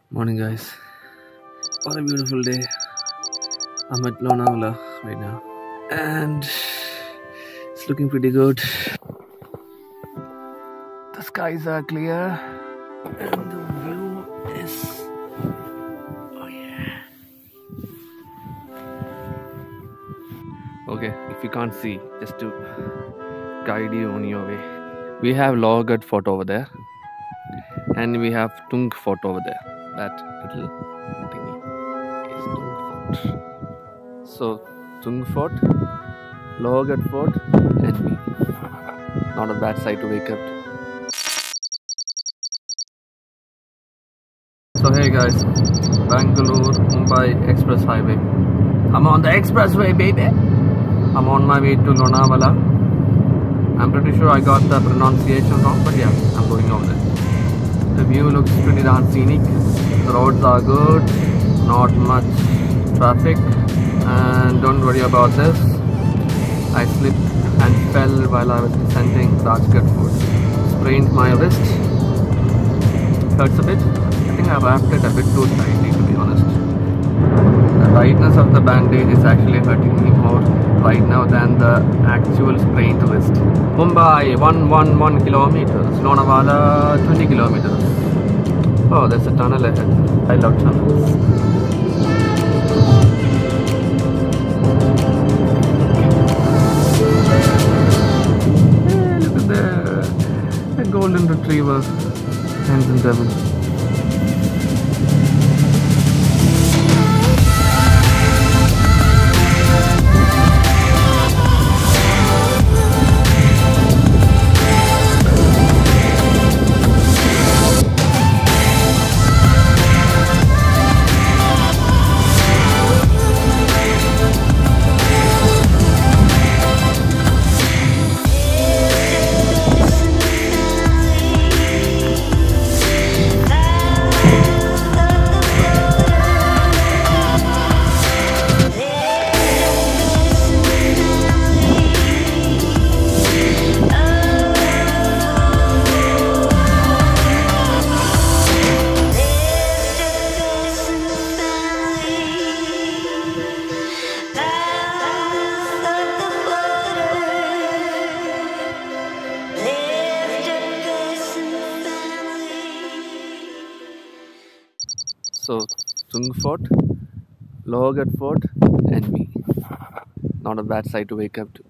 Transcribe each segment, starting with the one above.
Morning, guys. What a beautiful day. I'm at Lonavala right now, and it's looking pretty good. The skies are clear, and the view is oh yeah. Okay, if you can't see, just to guide you on your way, we have Logarh Fort over there, and we have Tung Fort over there. That little thingy is Tung Fort. So, Tung Fort, Logarh Fort, and me. Not a bad sight to wake up to. So hey guys, Bangalore Mumbai Express Highway. I'm on the expressway, baby. I'm on my way to Lonavala. I'm pretty sure I got the pronunciation wrong, but yeah, I'm going over there. The view looks pretty darn scenic. The roads are good, not much traffic, and don't worry about this. I slipped and fell while I was descending Rajgarh Fort. Sprained my wrist. Hurts a bit. I think I wrapped it a bit too tightly, to be honest. The tightness of the bandage is actually hurting me more right now than the actual sprained wrist. Mumbai 111 kilometers, Lonavala 20 kilometers. Oh, there's a tunnel ahead. I love tunnels. Hey, look at there. A golden retriever. Hands and devil. So, Tung Fort, Logarh Fort, and me. Not a bad sight to wake up to.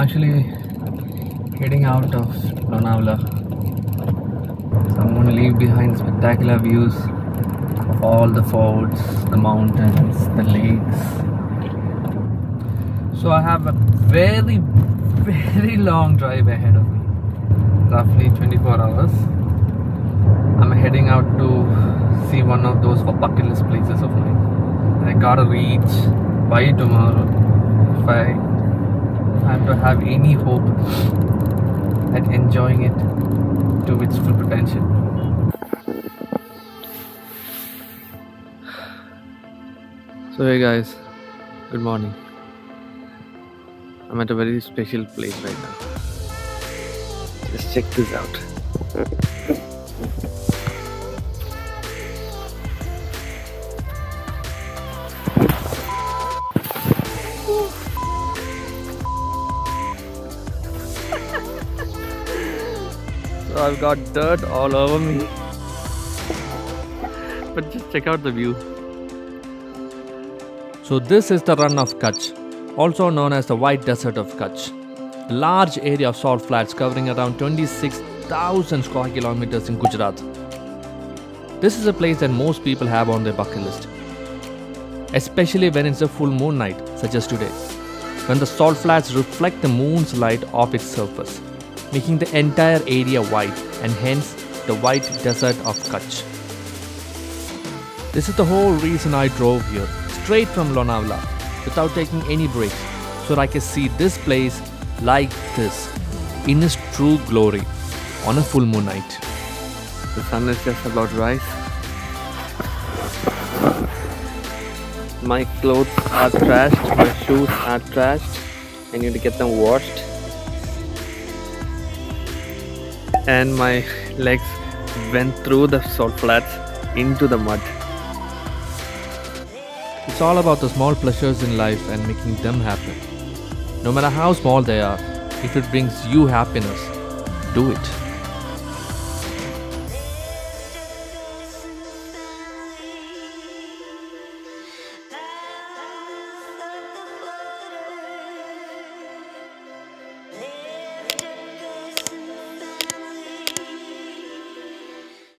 actually heading out of Lonavala. So I'm going to leave behind spectacular views of all the forts, the mountains, the lakes. So I have a very, very long drive ahead of me, roughly 24 hours. I'm heading out to see one of those bucket list places of mine. I gotta reach by tomorrow if I'm to have any hope at enjoying it to its full potential. So hey guys, good morning. I'm at a very special place right now. Just check this out. So I've got dirt all over me. But just check out the view. So this is the Run of Kutch, also known as the White Desert of Kutch. A large area of salt flats covering around 26,000 square kilometers in Gujarat. This is a place that most people have on their bucket list, especially when it's a full moon night, such as today, when the salt flats reflect the moon's light off its surface, making the entire area white and hence the White Desert of Kutch. This is the whole reason I drove here, straight from Lonavala, without taking any breaks, so that I can see this place like this, in its true glory, on a full moon night. The sun is just about to rise. My clothes are trashed, my shoes are trashed. I need to get them washed. And my legs went through the salt flats into the mud. It's all about the small pleasures in life and making them happen. No matter how small they are, if it brings you happiness, do it.